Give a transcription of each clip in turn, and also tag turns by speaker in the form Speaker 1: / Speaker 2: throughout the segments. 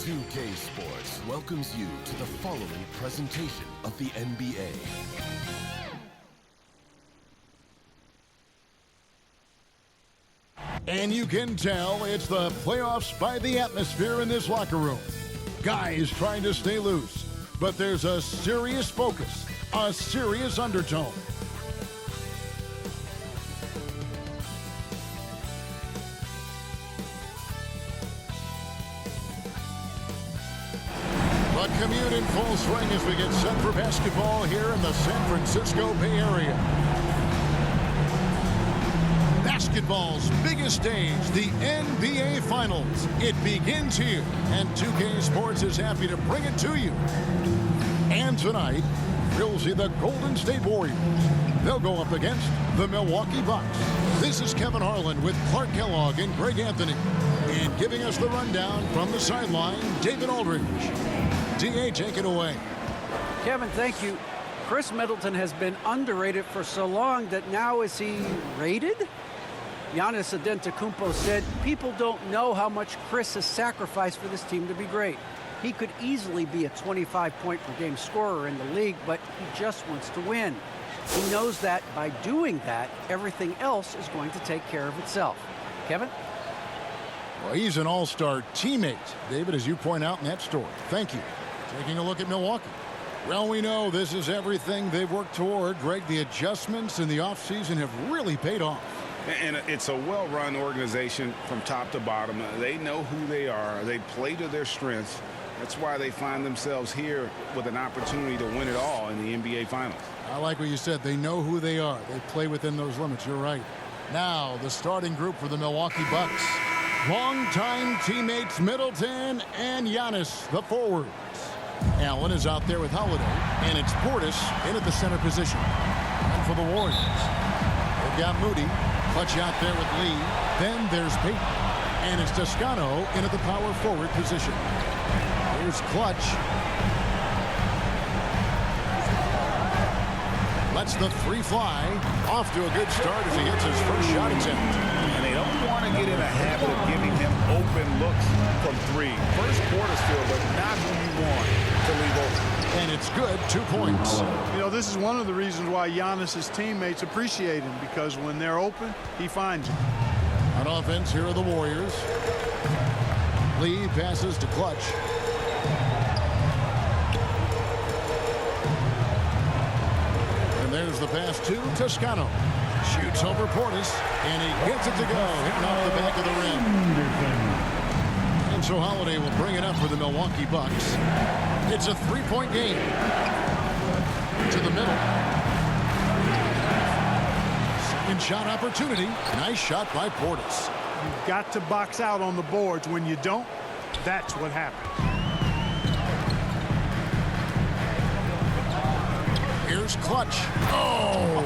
Speaker 1: 2K Sports welcomes you to the following presentation of the NBA.
Speaker 2: And you can tell it's the playoffs by the atmosphere in this locker room. Guys trying to stay loose, but there's a serious focus, a serious undertone. The commute in full swing as we get set for basketball here in the San Francisco Bay Area. Basketball's biggest stage, the NBA Finals. It begins here, and 2K Sports is happy to bring it to you. And tonight, we'll see the Golden State Warriors. They'll go up against the Milwaukee Bucks. This is Kevin Harlan with Clark Kellogg and Greg Anthony. And giving us the rundown from the sideline, David Aldridge. D.A., take it away.
Speaker 3: Kevin, thank you. Chris Middleton has been underrated for so long that now is he rated? Giannis Antetokounmpo said, people don't know how much Chris has sacrificed for this team to be great. He could easily be a 25-point-per-game scorer in the league, but he just wants to win. He knows that by doing that, everything else is going to take care of itself. Kevin?
Speaker 2: Well, he's an all-star teammate, David, as you point out in that story. Thank you. Taking a look at Milwaukee. Well, we know this is everything they've worked toward. Greg, the adjustments in the offseason have really paid off.
Speaker 4: And it's a well-run organization from top to bottom. They know who they are. They play to their strengths. That's why they find themselves here with an opportunity to win it all in the NBA Finals.
Speaker 2: I like what you said. They know who they are. They play within those limits. You're right. Now, the starting group for the Milwaukee Bucks. Longtime teammates Middleton and Giannis, the forwards. Allen is out there with Holiday, and it's Portis in at the center position. And for the Warriors, they've got Moody. Clutch out there with Lee. Then there's Payton. And it's Toscano in at the power forward position. Here's Clutch. Lets the three fly. Off to a good start as he hits his first shot attempt.
Speaker 4: And they don't want to get in a habit of giving him open looks from three. First quarter's field, but not who you want to leave open.
Speaker 2: And it's good, 2 points.
Speaker 5: You know, this is one of the reasons why Giannis's teammates appreciate him, because when they're open, he finds them.
Speaker 2: On offense, here are the Warriors. Lee passes to Clutch. And there's the pass to Toscano. Shoots over Portis, and he gets it to go, hitting off the back of the rim. And so Holiday will bring it up for the Milwaukee Bucks. It's a three-point game. To the middle. Second shot opportunity. Nice shot by Portis.
Speaker 5: You've got to box out on the boards. When you don't, that's what happens.
Speaker 2: Here's Clutch. Oh!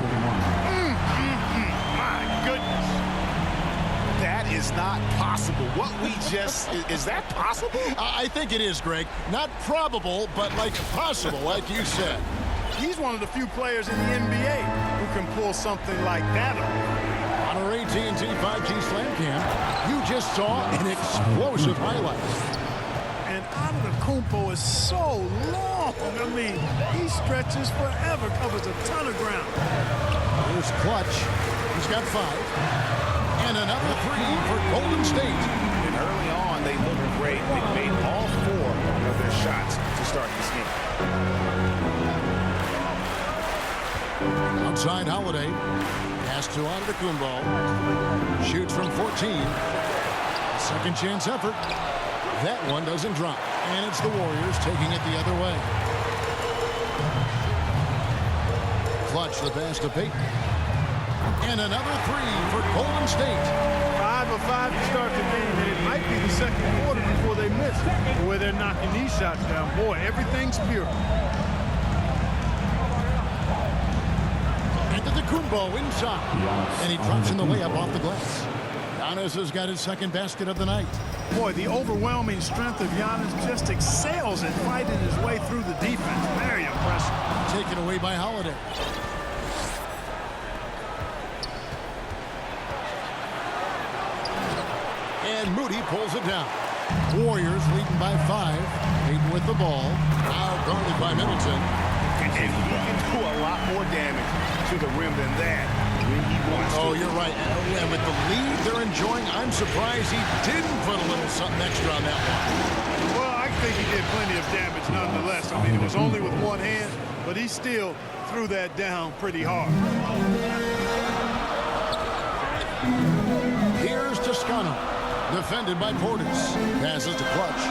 Speaker 4: My goodness. That is not possible. What we just, is that possible?
Speaker 2: I think it is, Greg. Not probable, but like possible, like you said.
Speaker 5: He's one of the few players in the NBA who can pull something like that off.
Speaker 2: On our AT&T 5G Slam Cam, you just saw an explosive highlight.
Speaker 5: And Antetokounmpo is so long. I mean, he stretches forever, covers a ton of ground.
Speaker 2: Here's Clutch. He's got 5. And another 3 for Golden State.
Speaker 4: And early on, they looked great. They made all 4 of their shots to start this game.
Speaker 2: Outside Holiday. Pass to Antetokounmpo. Shoots from 14. Second chance effort. That one doesn't drop. And it's the Warriors taking it the other way. Clutch the pass to Payton. And another 3 for Golden State.
Speaker 5: 5 of 5 to start the game, and it might be the second quarter before they miss it. The way they're knocking these shots down, boy, everything's pure.
Speaker 2: Antetokounmpo inside. And he drops in the layup off the glass. Giannis has got his second basket of the night.
Speaker 5: Boy, the overwhelming strength of Giannis just excels at fighting his way through the defense. Very impressive.
Speaker 2: Taken away by Holiday. And Moody pulls it down. Warriors leading by 5. Payton with the ball. Now guarded by Middleton.
Speaker 4: And he can do a lot more damage to the rim than that when he wants to.
Speaker 2: Oh, you're right. And with the lead they're enjoying, I'm surprised he didn't put a little something extra on that one.
Speaker 5: Well, I think he did plenty of damage nonetheless. I mean, it was only with one hand, but he still threw that down pretty hard.
Speaker 2: Here's Toscano. Defended by Portis. Passes to Clutch.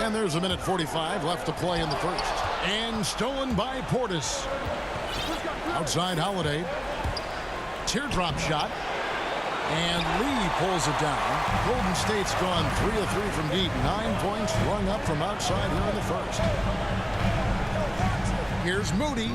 Speaker 2: And there's 1:45 left to play in the first. And stolen by Portis. Outside Holiday. Teardrop shot. And Lee pulls it down. Golden State's gone 3 of 3 from deep. 9 points rung up from outside here in the first. Here's Moody.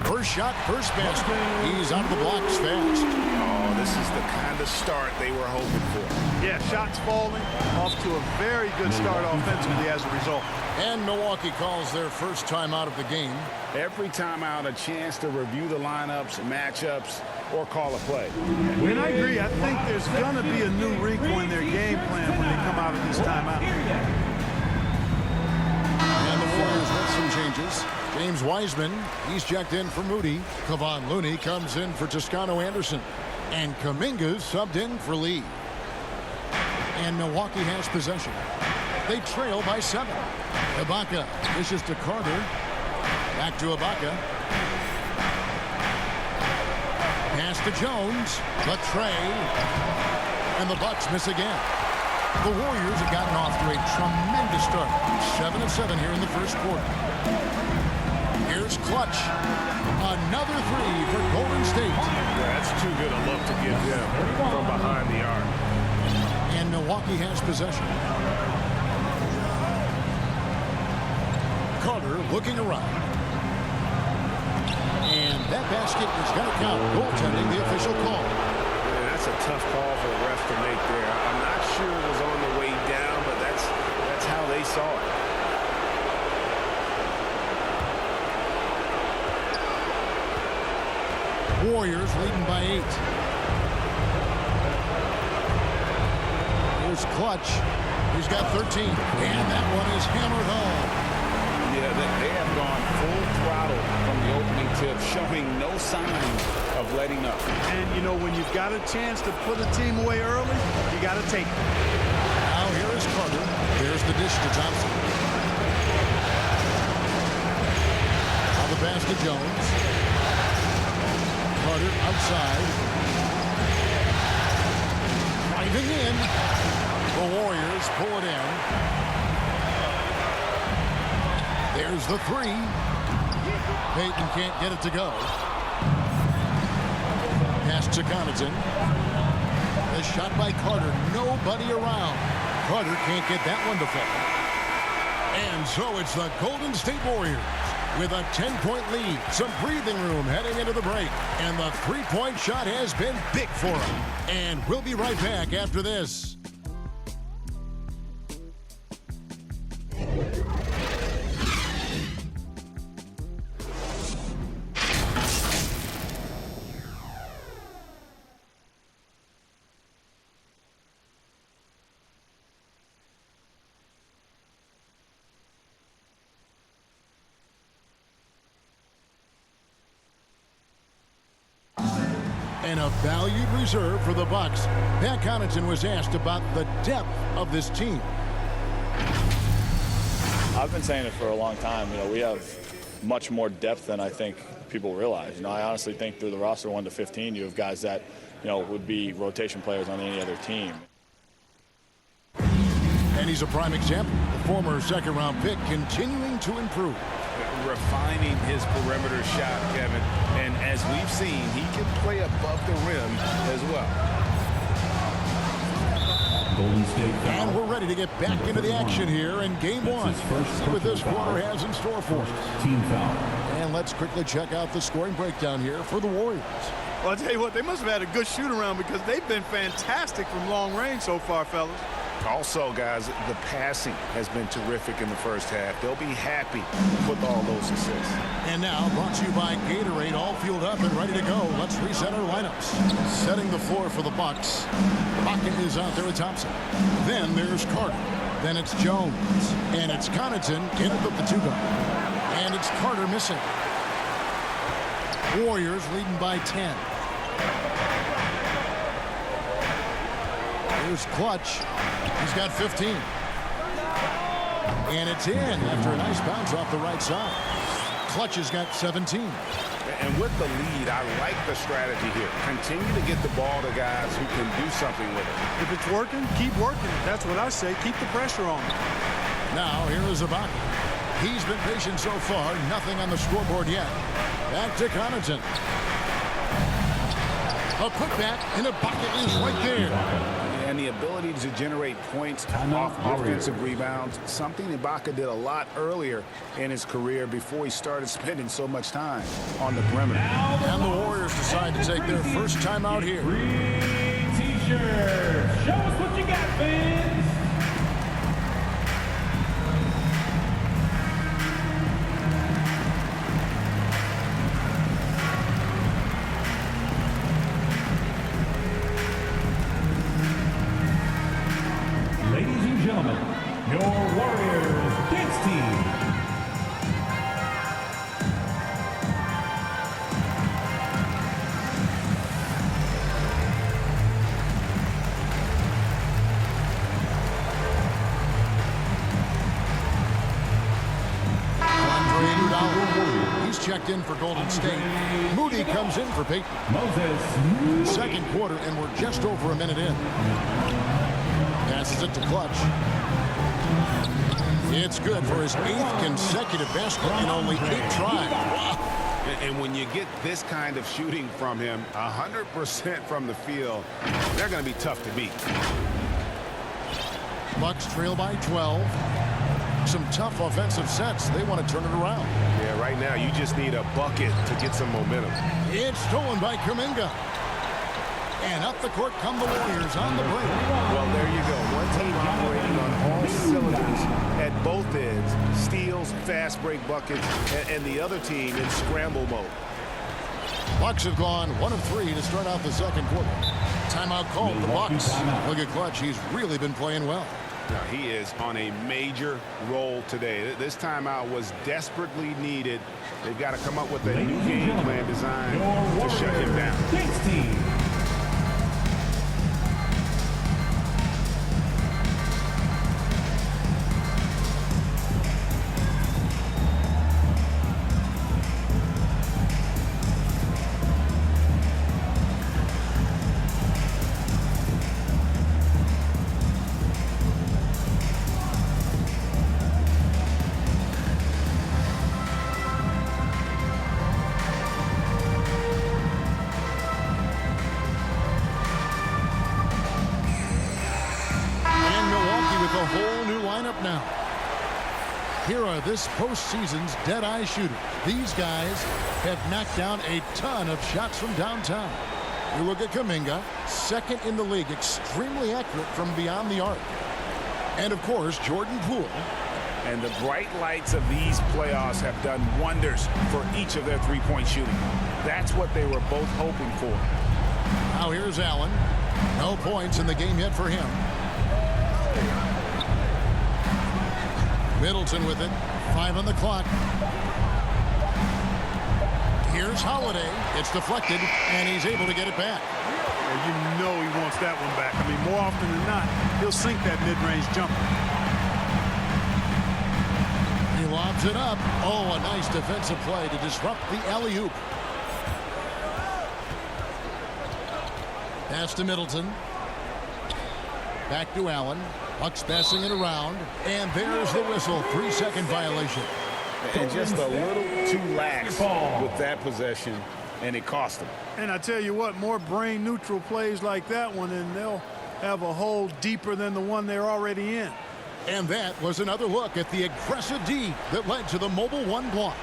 Speaker 2: First shot, first basket. He's out of the blocks fast.
Speaker 4: Oh, this is the kind of start they were hoping for.
Speaker 5: Yeah, shots falling, off to a very good start offensively as a result.
Speaker 2: And Milwaukee calls their first time out of the game.
Speaker 4: Every time out, a chance to review the lineups, matchups, or call a play.
Speaker 5: And I agree. I think there's going to be a new wrinkle in their game plan when they come out of this timeout.
Speaker 2: And the Warriors with some changes. James Wiseman, he's checked in for Moody. Kevon Looney comes in for Toscano Anderson. And Kuminga's subbed in for Lee. And Milwaukee has possession. They trail by 7. Ibaka dishes to Carter. Back to Ibaka. Pass to Jones. The tray. And the Bucks miss again. The Warriors have gotten off to a tremendous start. 7 of 7 here in the first quarter. Here's Clutch. Another 3 for Golden State.
Speaker 4: Yeah, that's too good a look to give them from behind the arc.
Speaker 2: And Milwaukee has possession. Carter looking around. And that basket is going to count. Goaltending, the official call.
Speaker 4: Yeah, that's a tough call for the ref to make there. I'm not sure it was on the way down, but that's how they saw it.
Speaker 2: Warriors leading by 8. Here's Clutch. He's got 13. And that one is hammered home.
Speaker 4: Yeah, they have gone full throttle from the opening tip, showing no signs of letting up.
Speaker 5: And, you know, when you've got a chance to put a team away early, you got to take it.
Speaker 2: Now here is Carter. There's the dish to Thompson. Now the pass to Jones. Carter outside. Driving in. The Warriors pull it in. There's the 3. Payton can't get it to go. Pass to Connaughton. The shot by Carter. Nobody around. Carter can't get that one to fall. And so it's the Golden State Warriors with a 10-point lead. Some breathing room heading into the break. And the three-point shot has been big for them. And we'll be right back after this. And a valued reserve for the Bucks. Pat Connaughton was asked about the depth of this team.
Speaker 6: I've been saying it for a long time. You know, we have much more depth than I think people realize. You know, I honestly think through the roster 1 to 15, you have guys that, you know, would be rotation players on any other team.
Speaker 2: And he's a prime example. The former second-round pick continuing to improve.
Speaker 4: Refining his perimeter shot, Kevin. And as we've seen, he can play above the rim as well.
Speaker 7: Golden State foul.
Speaker 2: And we're ready to get back into the action here in Game 1. See what this quarter has in store for us.
Speaker 7: Team foul.
Speaker 2: And let's quickly check out the scoring breakdown here for the Warriors.
Speaker 5: Well, I'll tell you what, they must have had a good shoot-around because they've been fantastic from long range so far, fellas.
Speaker 4: Also, guys, the passing has been terrific in the first half. They'll be happy with all those assists.
Speaker 2: And now, brought to you by Gatorade, all fueled up and ready to go. Let's reset our lineups. Setting the floor for the Bucks. Bucket is out there with Thompson. Then there's Carter. Then it's Jones. And it's Connaughton in with the 2-guard. And it's Carter missing. Warriors leading by 10. Here's Clutch. He's got 15. And it's in after a nice bounce off the right side. Clutch has got 17.
Speaker 4: And with the lead, I like the strategy here. Continue to get the ball to guys who can do something with it.
Speaker 5: If it's working, keep working. That's what I say. Keep the pressure on.
Speaker 2: Now here is Ibaka. He's been patient so far. Nothing on the scoreboard yet. Back to Connaughton. A putback, and Ibaka is right there.
Speaker 4: And the ability to generate points off offensive rebounds, something Ibaka did a lot earlier in his career before he started spending so much time on the perimeter.
Speaker 2: And the Warriors decide to take their first time out here.
Speaker 7: Green t-shirt. Show us what you got, fans. Ladies and gentlemen, your Warriors dance team.
Speaker 2: He's checked in for Golden State. Moody comes in for Peyton.
Speaker 7: Moses.
Speaker 2: Second quarter, and we're just over a minute in. Passes it to Clutch. It's good for his 8th consecutive basket in only 8 tries.
Speaker 4: And when you get this kind of shooting from him, 100% from the field, they're going to be tough to beat.
Speaker 2: Bucks trail by 12. Some tough offensive sets. They want to turn it around.
Speaker 4: Yeah, right now you just need a bucket to get some momentum.
Speaker 2: It's stolen by Kuminga. And up the court come the Warriors on the break.
Speaker 4: Well, there you go. One team operating on all cylinders at both ends. Steals, fast break buckets, and the other team in scramble mode.
Speaker 2: Bucks have gone 1 of 3 to start out the second quarter. Timeout called the Bucks. Look at Clutch. He's really been playing well.
Speaker 4: Now, he is on a major role today. This timeout was desperately needed. They've got to come up with a new game plan designed to shut him down.
Speaker 7: Dance team.
Speaker 2: A whole new lineup now. Here are this postseason's dead-eye shooters. These guys have knocked down a ton of shots from downtown. You look at Kuminga, second in the league, extremely accurate from beyond the arc. And, of course, Jordan Poole.
Speaker 4: And the bright lights of these playoffs have done wonders for each of their three-point shooting. That's what they were both hoping for.
Speaker 2: Now here's Allen. No points in the game yet for him. Middleton with it. 5 on the clock. Here's Holiday. It's deflected, and he's able to get it back.
Speaker 5: And you know he wants that one back. I mean, more often than not, he'll sink that mid-range jumper.
Speaker 2: He lobs it up. Oh, a nice defensive play to disrupt the alley-oop. Pass to Middleton. Back to Allen. Bucks passing it around. And there's the whistle. 3-second violation.
Speaker 4: And just a little too lax with that possession, and it cost them.
Speaker 5: And I tell you what, more brain-neutral plays like that one, and they'll have a hole deeper than the one they're already in.
Speaker 2: And that was another look at the aggressive D that led to the Mobile One block.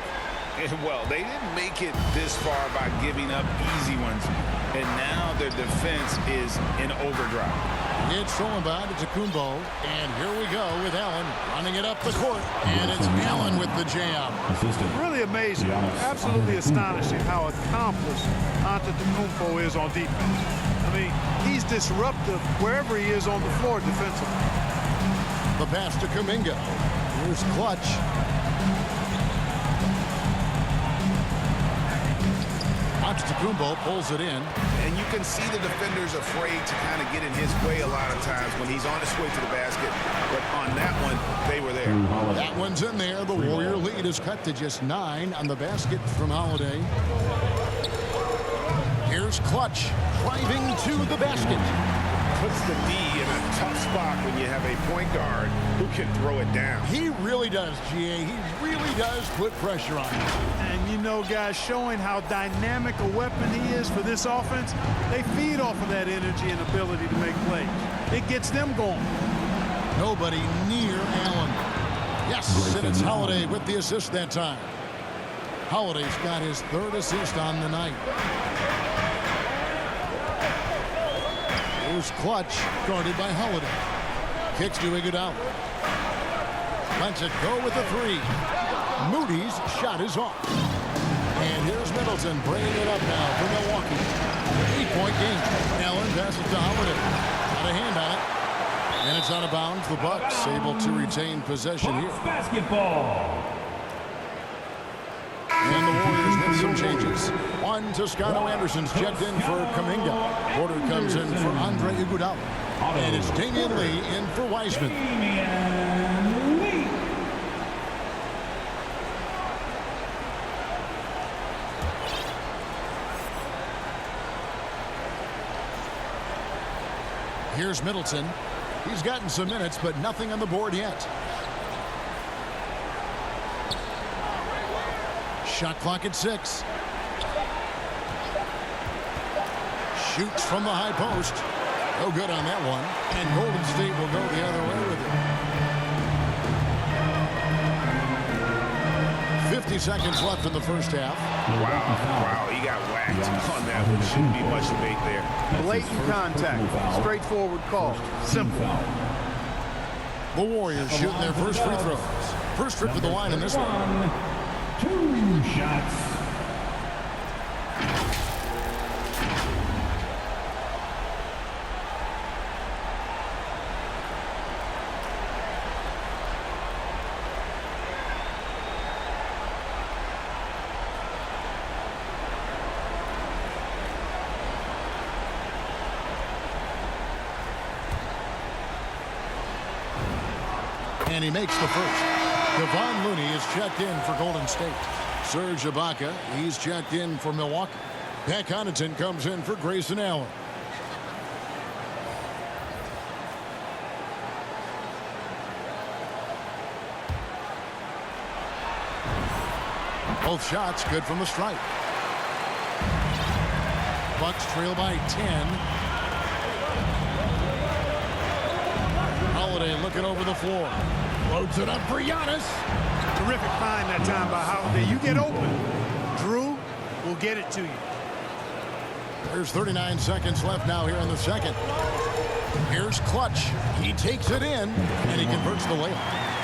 Speaker 4: Well, they didn't make it this far by giving up easy ones, and now their defense is in overdrive.
Speaker 2: It's stolen by Antetokounmpo, and here we go with Allen running it up the court, and it's Allen with the jam.
Speaker 5: Really amazing, absolutely astonishing how accomplished Antetokounmpo is on defense. I mean, he's disruptive wherever he is on the floor defensively.
Speaker 2: The pass to Kuminga. Here's Clutch. Antetokounmpo pulls it in.
Speaker 4: And you can see the defenders afraid to kind of get in his way a lot of times when he's on his way to the basket. But on that one, they were there.
Speaker 2: That one's in there. The Warrior lead is cut to just 9 on the basket from Holiday. Here's Clutch driving to the basket.
Speaker 4: Puts the D in a tough spot when you have a point guard who can throw it down.
Speaker 2: He really does, GA. He really does put pressure on him.
Speaker 5: And you know, guys, showing how dynamic a weapon he is for this offense, they feed off of that energy and ability to make plays. It gets them going.
Speaker 2: Nobody near Allen. Yes, and it's Holiday with the assist that time. Holiday's got his 3rd assist on the night. Here's Clutch, guarded by Holiday. Kicks to Iguodala. Lets it go with the 3. Moody's shot is off. And here's Middleton bringing it up now for Milwaukee. 8-point game. Allen passes to Holiday. Got a hand on it. And it's out of bounds. The Bucks able to retain possession here.
Speaker 7: Basketball.
Speaker 2: And the Warriors make some changes. One, Toscano Anderson's checked in for Kuminga. Porter comes in for Andre Iguodala. And it's Damian Lee in for Wiseman.
Speaker 7: Damian Lee.
Speaker 2: Here's Middleton. He's gotten some minutes, but nothing on the board yet. Shot clock at 6. Shoots from the high post. No good on that one. And Golden State will go the other way with it. 50 seconds left in the first half.
Speaker 4: Wow, he got whacked on that one. Shouldn't be much debate there.
Speaker 5: Blatant contact. Straightforward call. Simple.
Speaker 2: The Warriors shooting their first free throws. First trip to the line in this one.
Speaker 7: 2 shots.
Speaker 2: And he makes the first. Kevon Looney is checked in for Golden State. Serge Ibaka, he's checked in for Milwaukee. Pat Connaughton comes in for Grayson Allen. Both shots good from the stripe. Bucks trail by 10. Holiday looking over the floor. Loads it up for Giannis.
Speaker 5: Terrific find that time by Holiday. You get open. Drew will get it to you.
Speaker 2: There's 39 seconds left now here in the second. Here's Clutch. He takes it in, and he converts the layup.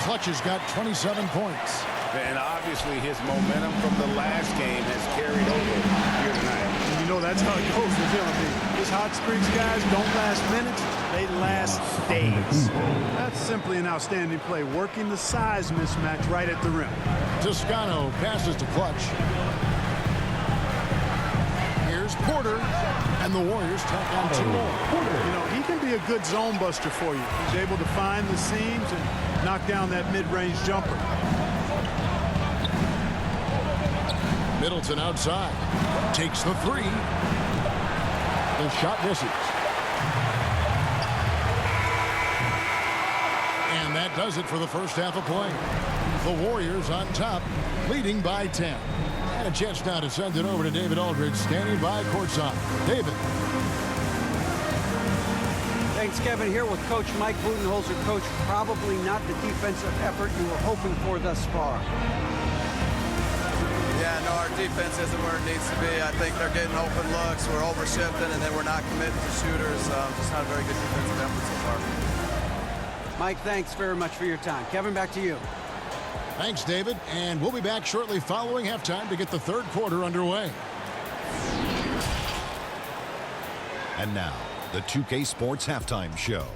Speaker 2: Clutch has got 27 points.
Speaker 4: And obviously his momentum from the last game has carried over here tonight.
Speaker 5: And you know that's how it goes with Illinois. His hot streaks, guys, don't last minutes. They last days. That's simply an outstanding play, working the size mismatch right at the rim.
Speaker 2: Toscano passes to Clutch. Here's Porter, and the Warriors tack on 2 more.
Speaker 5: You know, he can be a good zone buster for you. He's able to find the seams and knock down that mid-range jumper.
Speaker 2: Middleton outside. Takes the 3. The shot misses. And that does it for the first half of play. The Warriors on top, leading by 10. And a chance now to send it over to David Aldridge, standing by courtside. David.
Speaker 3: Thanks, Kevin. Here with Coach Mike Budenholzer. Coach, probably not the defensive effort you were hoping for thus far.
Speaker 4: Yeah,
Speaker 8: Yeah, no, our defense isn't where it needs to be. I think they're getting open looks, we're over-shifting, and then we're not committing to shooters. Just not a very good defensive effort so far.
Speaker 3: Mike, thanks very much for your time. Kevin, back to you.
Speaker 2: Thanks, David. And we'll be back shortly following halftime to get the third quarter underway.
Speaker 9: And now, the 2K Sports Halftime Show.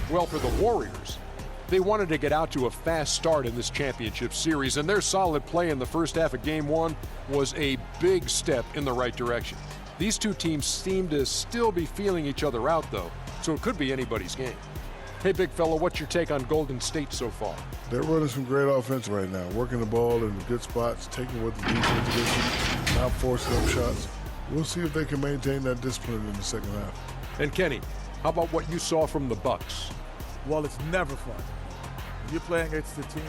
Speaker 10: Well, for the Warriors, they wanted to get out to a fast start in this championship series, and their solid play in the first half of Game 1 was a big step in the right direction. These two teams seem to still be feeling each other out, though, so it could be anybody's game. Hey, big fella, what's your take on Golden State so far?
Speaker 11: They're running some great offense right now, working the ball in the good spots, taking what the defense gives them, not forcing up shots. We'll see if they can maintain that discipline in the second half.
Speaker 10: And Kenny, how about what you saw from the Bucks?
Speaker 12: Well, it's never fun. You're playing against a team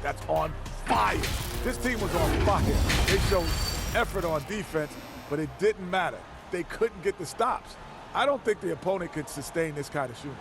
Speaker 12: that's on fire. This team was on fire. They showed effort on defense, but it didn't matter. They couldn't get the stops. I don't think the opponent could sustain this kind of shooting.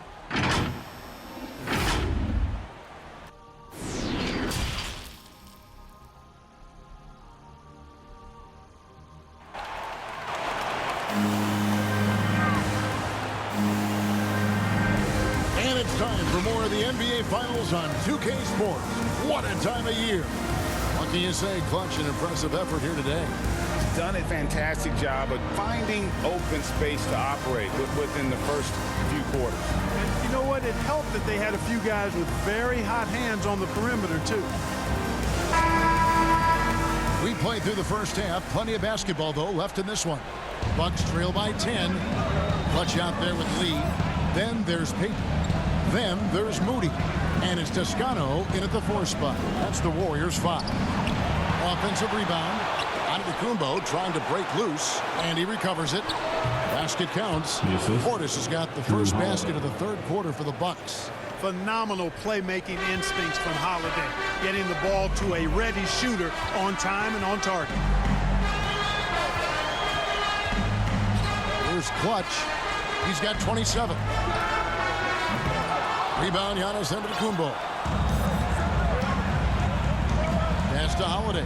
Speaker 2: And it's time for more of the NBA Finals on 2K Sports. What a time of year. What can you say? Clutch and impressive effort here today.
Speaker 4: He's done a fantastic job of finding open space to operate within the first few quarters.
Speaker 5: And you know what? It helped that they had a few guys with very hot hands on the perimeter, too.
Speaker 2: We played through the first half. Plenty of basketball, though, left in this one. Bucks trail by 10. Clutch out there with Lee. Then there's Peyton. Then there's Moody. And it's Toscano in at the 4 spot. That's the Warriors' 5. Offensive rebound. Antetokounmpo trying to break loose. And he recovers it. Basket counts. Portis has got the first basket of the third quarter for the Bucks.
Speaker 5: Phenomenal playmaking instincts from Holiday, getting the ball to a ready shooter on time and on target.
Speaker 2: Here's Clutch. He's got 27. Rebound, Giannis Antetokounmpo. Pass to Holiday.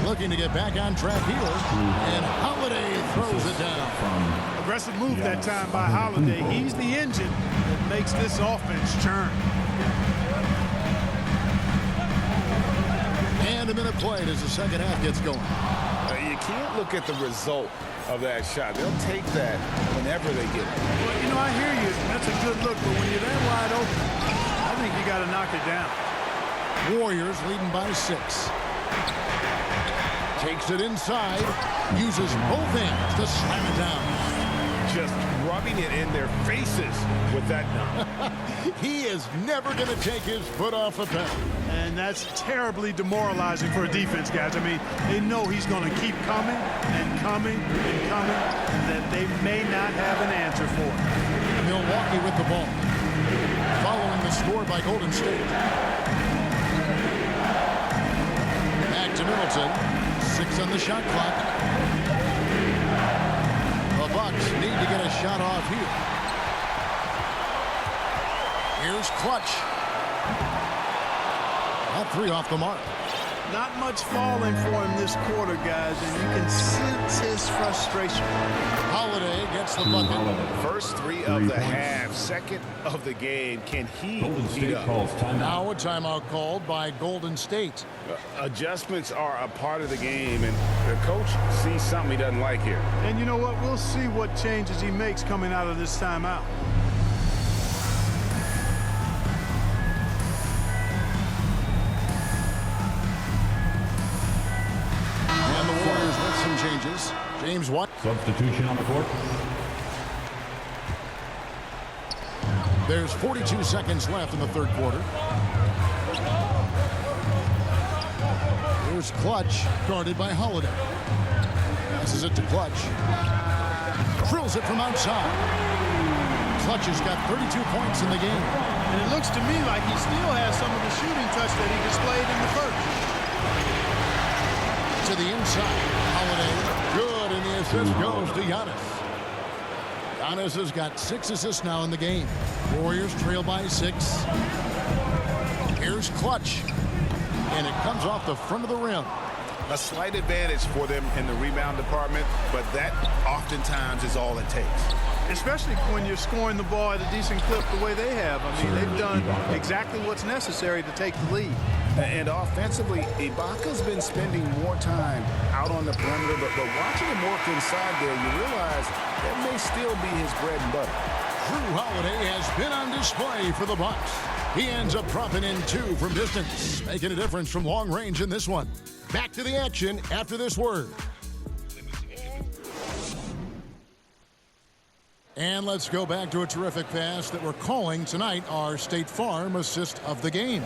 Speaker 2: Looking to get back on track here. And Holiday throws it down.
Speaker 5: Aggressive move that time by Holiday. He's the engine that makes this offense churn.
Speaker 2: And a minute played as the second half gets going.
Speaker 4: You can't look at the result of that shot. They'll take that whenever they get it.
Speaker 5: Well, you know, I hear you. That's a good look, but when you're that wide open, I think you got to knock it down.
Speaker 2: Warriors leading by 6. Takes it inside. Uses both hands to slam it down.
Speaker 4: Just rubbing it in their faces with that dunk.
Speaker 2: He is never going to take his foot off the pedal.
Speaker 5: And that's terribly demoralizing for a defense, guys. I mean, they know he's going to keep coming and coming and coming, and that they may not have an answer for it.
Speaker 2: Milwaukee with the ball. Following the score by Golden State. Back to Middleton. 6 on the shot clock. The Bucks need to get a shot off here. Here's Clutch. Not 3 off the mark.
Speaker 5: Not much falling for him this quarter, guys, and you can sense his frustration.
Speaker 2: Holiday gets the bucket.
Speaker 4: First 3 of the half, second of the game. Can he heat up?
Speaker 2: Now a timeout called by Golden State.
Speaker 4: Adjustments are a part of the game, and the coach sees something he doesn't like here.
Speaker 5: And you know what? We'll see what changes he makes coming out of this timeout.
Speaker 2: And the Warriors with some changes. James White.
Speaker 7: Substitution on the court.
Speaker 2: There's 42 seconds left in the third quarter. Here's Clutch, guarded by Holiday. Passes it to Clutch. Drills it from outside. Clutch has got 32 points in the game.
Speaker 5: And it looks to me like he still has some of the shooting touch that he displayed in the first.
Speaker 2: To the inside. Holiday. Good, and the assist goes to Giannis. Giannis has got 6 assists now in the game. Warriors trail by 6. Here's Clutch. And it comes off the front of the rim.
Speaker 4: A slight advantage for them in the rebound department, but that oftentimes is all it takes.
Speaker 5: Especially when you're scoring the ball at a decent clip the way they have. I mean, they've done exactly what's necessary to take the lead.
Speaker 4: And offensively, Ibaka's been spending more time out on the perimeter, but watching him work inside there, you realize that may still be his bread and butter.
Speaker 2: Jrue Holiday has been on display for the Bucks. He ends up dropping in 2 from distance, making a difference from long range in this one. Back to the action after this word. And let's go back to a terrific pass that we're calling tonight our State Farm assist of the game.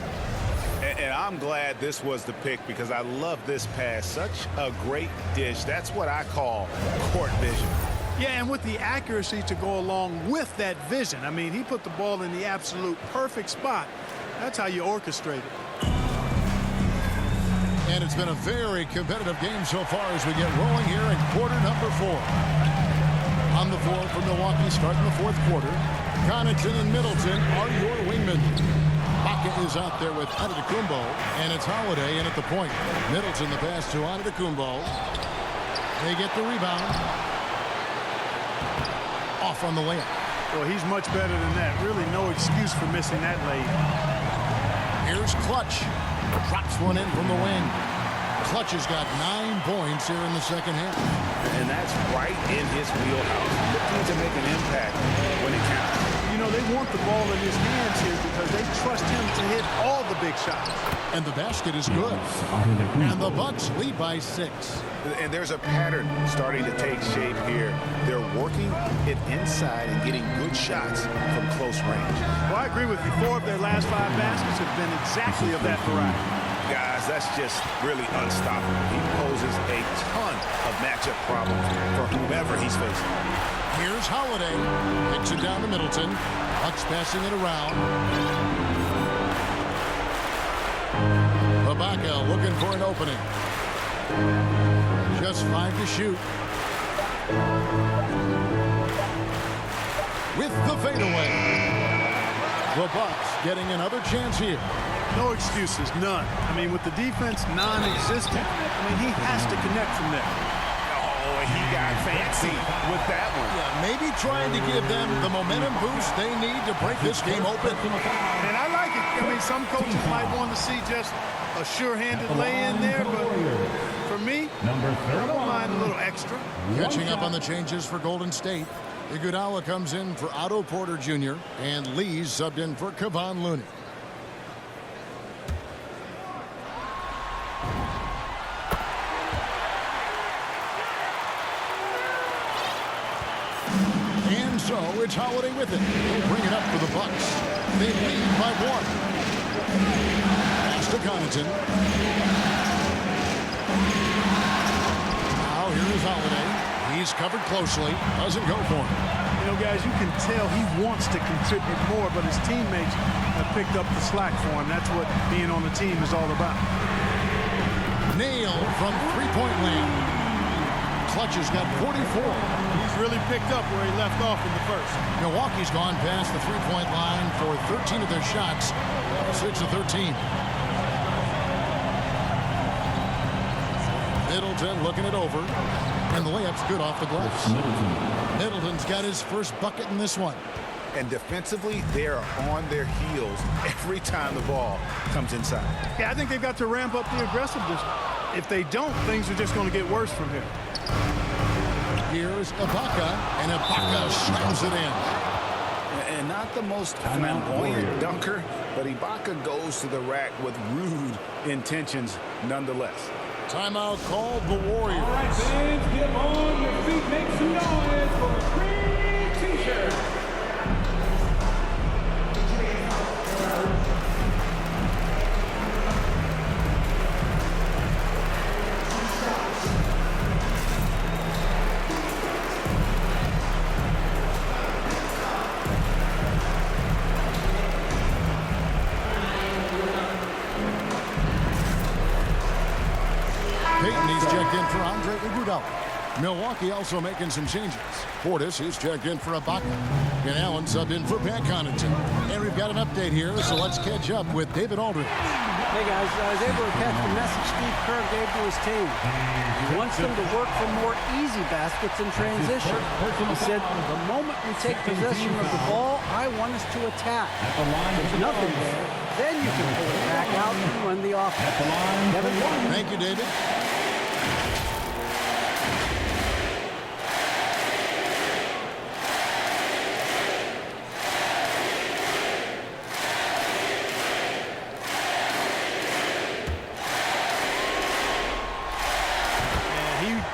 Speaker 4: And I'm glad this was the pick because I love this pass. Such a great dish. That's what I call court vision.
Speaker 5: Yeah, and with the accuracy to go along with that vision. I mean, he put the ball in the absolute perfect spot. That's how you orchestrate it.
Speaker 2: And it's been a very competitive game so far as we get rolling here in quarter number 4. On the floor for Milwaukee starting the 4th quarter. Connaughton and Middleton are your wingmen. Baca is out there with Antetokounmpo, and it's Holiday in at the point. Middleton the pass to Antetokounmpo. They get the rebound. Off on the layup.
Speaker 5: Well, he's much better than that. Really no excuse for missing that lay.
Speaker 2: Here's Clutch. Drops one in from the wing. Clutch has got 9 points here in the second half.
Speaker 4: And that's right in his wheelhouse. Looking to make an impact when it counts.
Speaker 5: You know, they want the ball in his hands here because they trust him to hit all the big shots.
Speaker 2: And the basket is good. And the Bucks lead by 6.
Speaker 4: And there's a pattern starting to take shape here. They're working it inside and getting good shots from close range.
Speaker 5: Well, I agree with you. 4 of their last 5 baskets have been exactly of that variety.
Speaker 4: Guys, that's just really unstoppable. He poses a ton of matchup problems for whomever he's facing.
Speaker 2: Here's Holiday. Kicks it down to Middleton. Bucks passing it around. Ibaka looking for an opening. Just 5 to shoot. With the fadeaway. The Bucks getting another chance here.
Speaker 5: No excuses, none. I mean, with the defense non-existent, I mean, he has to connect from there.
Speaker 4: Oh, he got fancy with that one.
Speaker 2: Yeah, maybe trying to give them the momentum boost they need to break this game open.
Speaker 5: And I like it. I mean, some coaches might want to see just a sure-handed lay in there, but for me, I don't mind a little extra.
Speaker 2: Catching up on the changes for Golden State. Iguodala comes in for Otto Porter Jr. and Lee's subbed in for Kevon Looney. And so it's Holiday with it. He'll bring it up for the Bucks. They lead by 1. Pass to Connaughton. Now here is Holiday. He's covered closely. Doesn't go for him.
Speaker 5: You know, guys, you can tell he wants to contribute more, but his teammates have picked up the slack for him. That's what being on the team is all about.
Speaker 2: Nail from three-point land. Clutch has got 44.
Speaker 5: He's really picked up where he left off in the first.
Speaker 2: Milwaukee's gone past the three-point line for 13 of their shots. 6 of 13. Middleton looking it over. And the layup's good off the glass. Middleton's got his first bucket in this one.
Speaker 4: And defensively, they are on their heels every time the ball comes inside.
Speaker 5: Yeah, I think they've got to ramp up the aggressiveness. If they don't, things are just going to get worse from here.
Speaker 2: Here's Ibaka, and Ibaka slams it in.
Speaker 4: And not the most flamboyant dunker, but Ibaka goes to the rack with rude intentions nonetheless.
Speaker 2: Timeout called the Warriors.
Speaker 7: All right, fans, get on your feet. Make some noise for a free T-shirt.
Speaker 2: Payton, he's checked in for Andre Iguodala. Milwaukee also making some changes. Portis, he's checked in for Ibaka. And Allen subbed in for Pat Connaughton. And we've got an update here, so let's catch up with David Aldridge.
Speaker 3: Hey guys, I was able to catch the message Steve Kerr gave to his team. He wants them to work for more easy baskets in transition. He said, the moment we take possession of the ball, I want us to attack. There's nothing there. Then you can pull it back out and run the offense. Kevin?
Speaker 2: Thank you, David.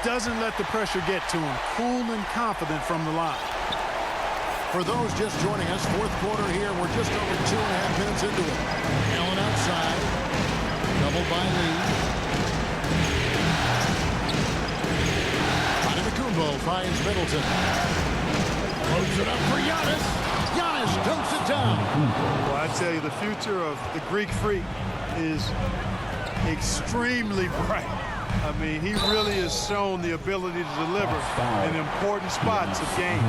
Speaker 5: Doesn't let the pressure get to him. Cool and confident from the line.
Speaker 2: For those just joining us, fourth quarter here. We're just over 2.5 minutes into it. Allen outside. Doubled by Lee. Antetokounmpo finds Middleton. Loads it up for Giannis. Giannis dunks it down.
Speaker 5: Well, I tell you, the future of the Greek Freak is extremely bright. I mean, he really has shown the ability to deliver in important spots of game.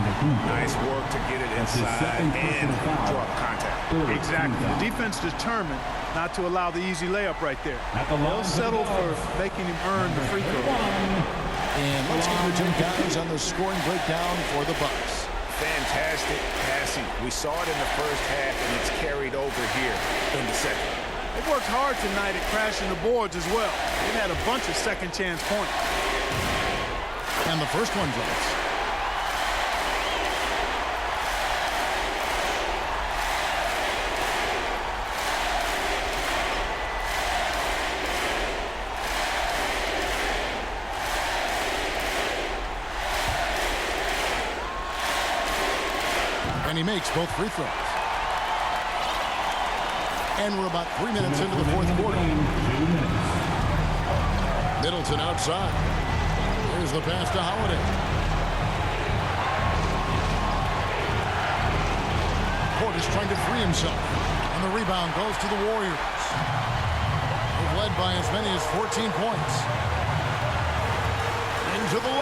Speaker 4: Nice work to get it inside and draw contact.
Speaker 5: Exactly. The defense determined not to allow the easy layup right there. They'll settle for making him earn the free throw.
Speaker 2: And let's get your take guys on the scoring breakdown for the Bucks.
Speaker 4: Fantastic passing. We saw it in the first half, and it's carried over here in the second.
Speaker 5: They worked hard tonight at crashing the boards as well. They had a bunch of second chance points.
Speaker 2: And the first one drops. And he makes both free throws. And we're about 3 minutes into the fourth quarter. Middleton outside. Here's the pass to Holiday. Portis trying to free himself. And the rebound goes to the Warriors. They've led by as many as 14 points. Into the...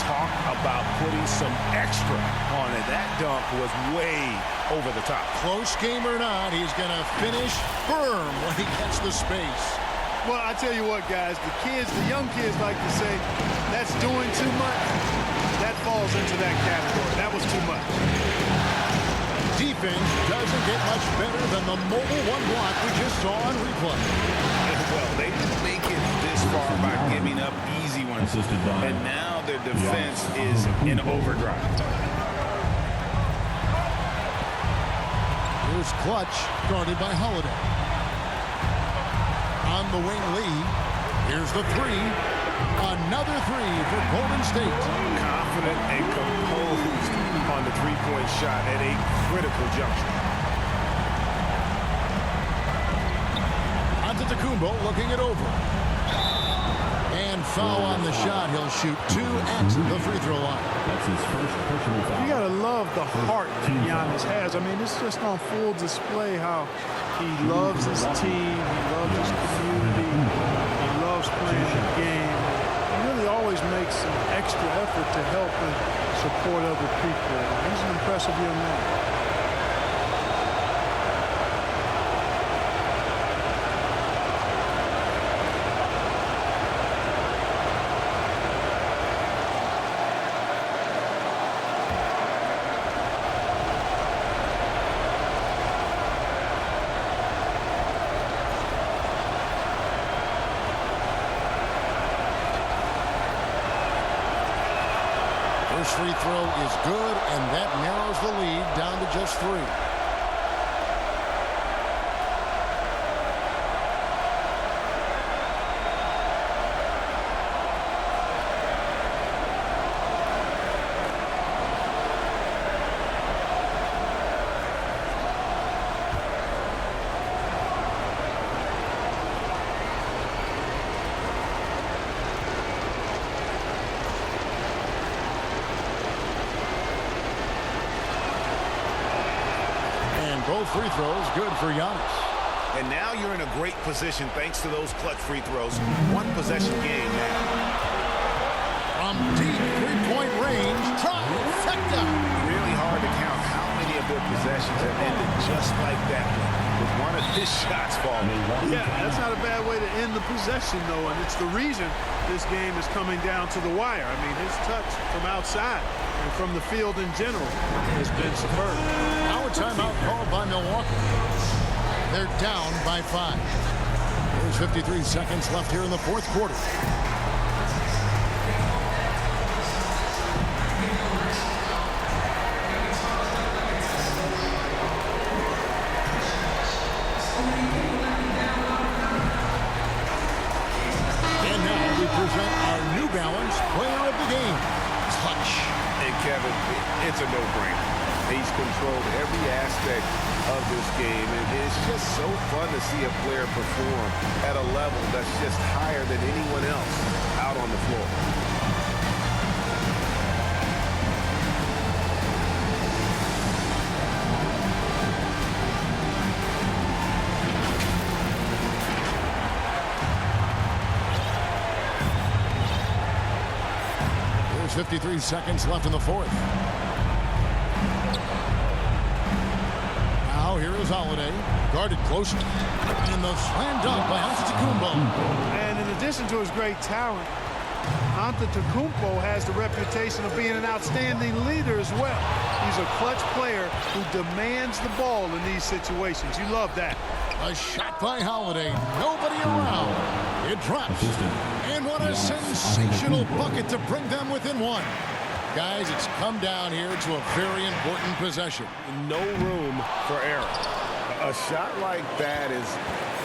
Speaker 4: Talk about putting some extra on it. That dunk was way over the top.
Speaker 2: Close game or not, he's going to finish firm when he gets the space.
Speaker 5: Well, I tell you what, guys, the young kids like to say, that's doing too much. That falls into that category. That was too much.
Speaker 2: Defense doesn't get much better than the mobile one block we just saw on replay.
Speaker 4: Well, they didn't make it this far by giving up easy ones. And now their defense is in overdrive.
Speaker 2: Here's Clutch, guarded by Holiday. On the wing, Lee. Here's the three. Another three for Golden State.
Speaker 4: Confident and composed on the three-point shot at a critical juncture.
Speaker 2: Antetokounmpo looking it over. And foul on the shot. He'll shoot two at the free throw line.
Speaker 5: That's his first personal foul. You got to love the heart that Giannis has. I mean, it's just on full display how he loves his team, he loves his community, he loves playing the game. He really always makes an extra effort to help and support other people. He's an impressive young man.
Speaker 2: First free throw is good, and that narrows the lead down to just three. Both free throws good for Giannis.
Speaker 4: And now you're in a great position thanks to those clutch free throws. One possession game now.
Speaker 2: From deep three-point range, trifecta.
Speaker 4: Really hard to count how many of their possessions have ended just like that one, with one of his shots falling.
Speaker 5: Yeah, that's not a bad way to end the possession, though, and it's the reason this game is coming down to the wire. I mean, his touch from outside and from the field in general has been superb.
Speaker 2: Now a timeout called by Milwaukee. They're down by 5. There's 53 seconds left here in the fourth quarter. And now we present our New Balance Player of the Game, Clutch.
Speaker 4: And Kevin, it's a no-brainer. He's controlled every aspect of this game, and it's just so fun to see a player perform at a level that's just higher than anyone else out on the floor.
Speaker 2: There's 53 seconds left in the fourth. Now here is Holiday, guarded closely. And the slam dunk by Antetokounmpo.
Speaker 5: And in addition to his great talent, Antetokounmpo has the reputation of being an outstanding leader as well. He's a clutch player who demands the ball in these situations. You love that.
Speaker 2: A shot by Holiday. Nobody around. It drops. And what a sensational bucket to bring them within 1. Guys, it's come down here to a very important possession.
Speaker 4: No room for error. A shot like that is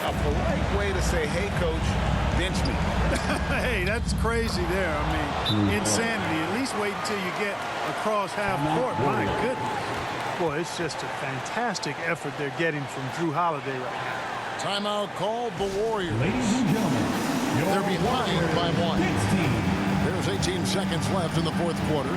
Speaker 4: a polite way to say, hey, coach, bench me.
Speaker 5: Hey, that's crazy there. I mean, insanity. At least wait until you get across half court. My goodness. Boy, it's just a fantastic effort they're getting from Jrue Holiday right now.
Speaker 2: Timeout called the Warriors.
Speaker 7: Ladies and gentlemen,
Speaker 2: they're behind by 1. There's 18 seconds left in the fourth quarter.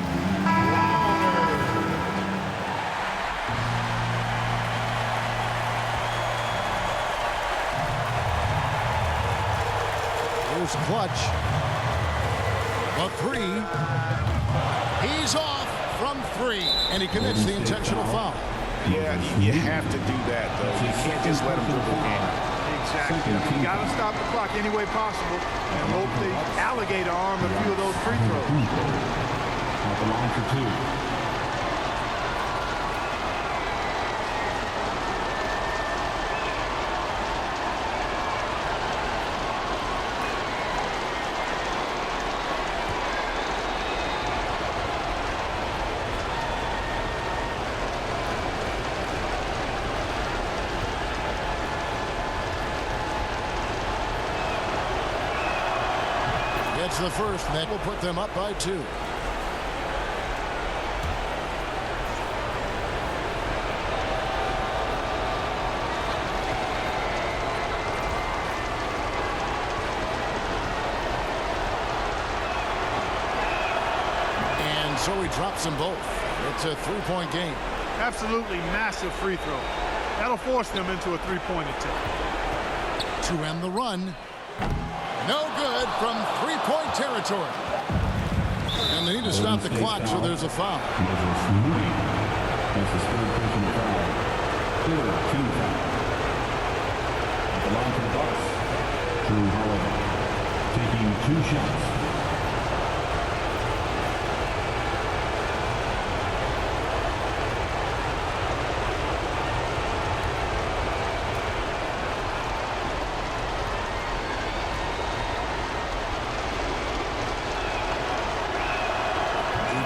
Speaker 2: Here's Clutch. A 3. He's off from 3. And he commits the intentional foul.
Speaker 4: Yeah, you have to do that, though. You can't just let him dribble in.
Speaker 5: Exactly. You got to stop the clock any way possible and hope the alligator arm a few of those free throws.
Speaker 7: At the line for 2.
Speaker 2: Gets the first, and that will put them up by 2. And so he drops them both. It's a 3-point game.
Speaker 5: Absolutely massive free throw. That'll force them into a 3-point attempt.
Speaker 2: To end the run. No good from 3-point territory. And they need to stop the clock, so there's a foul.
Speaker 7: That's his third personal foul. Third team foul. At the line for the Bucks, Jrue Holiday taking 2 shots.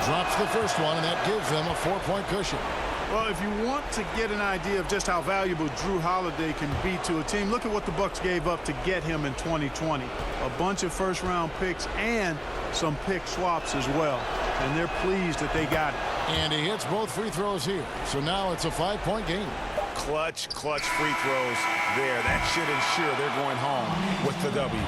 Speaker 2: Drops the first one, and that gives them a 4-point cushion.
Speaker 5: Well, if you want to get an idea of just how valuable Jrue Holiday can be to a team, look at what the Bucks gave up to get him in 2020. A bunch of first-round picks and some pick swaps as well. And they're pleased that they got it.
Speaker 2: And he hits both free throws here. So now it's a 5-point game.
Speaker 4: Clutch free throws there. That should ensure they're going home with the W.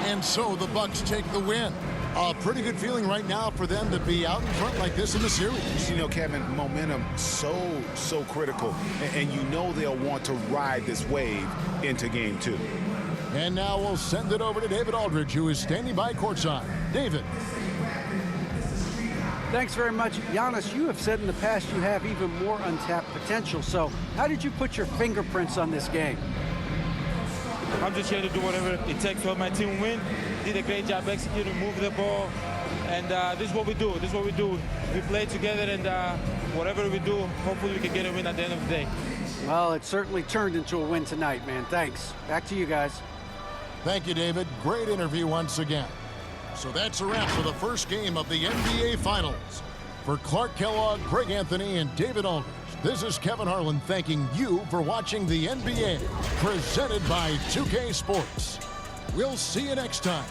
Speaker 2: And so the Bucks take the win. A pretty good feeling right now for them to be out in front like this in the series.
Speaker 4: You know, Kevin, momentum so critical, and you know they'll want to ride this wave into game 2.
Speaker 2: And now we'll send it over to David Aldridge, who is standing by courtside. David.
Speaker 3: Thanks very much. Giannis, you have said in the past you have even more untapped potential. So how did you put your fingerprints on this game?
Speaker 13: I'm just here to do whatever it takes to help my team win. Did a great job executing, moving the ball. And this is what we do. This is what we do. We play together, and whatever we do, hopefully we can get a win at the end of the day.
Speaker 3: Well, it certainly turned into a win tonight, man. Thanks. Back to you guys.
Speaker 2: Thank you, David. Great interview once again. So that's a wrap for the first game of the NBA Finals. For Clark Kellogg, Greg Anthony, and David Aldridge, this is Kevin Harlan thanking you for watching the NBA, presented by 2K Sports. We'll see you next time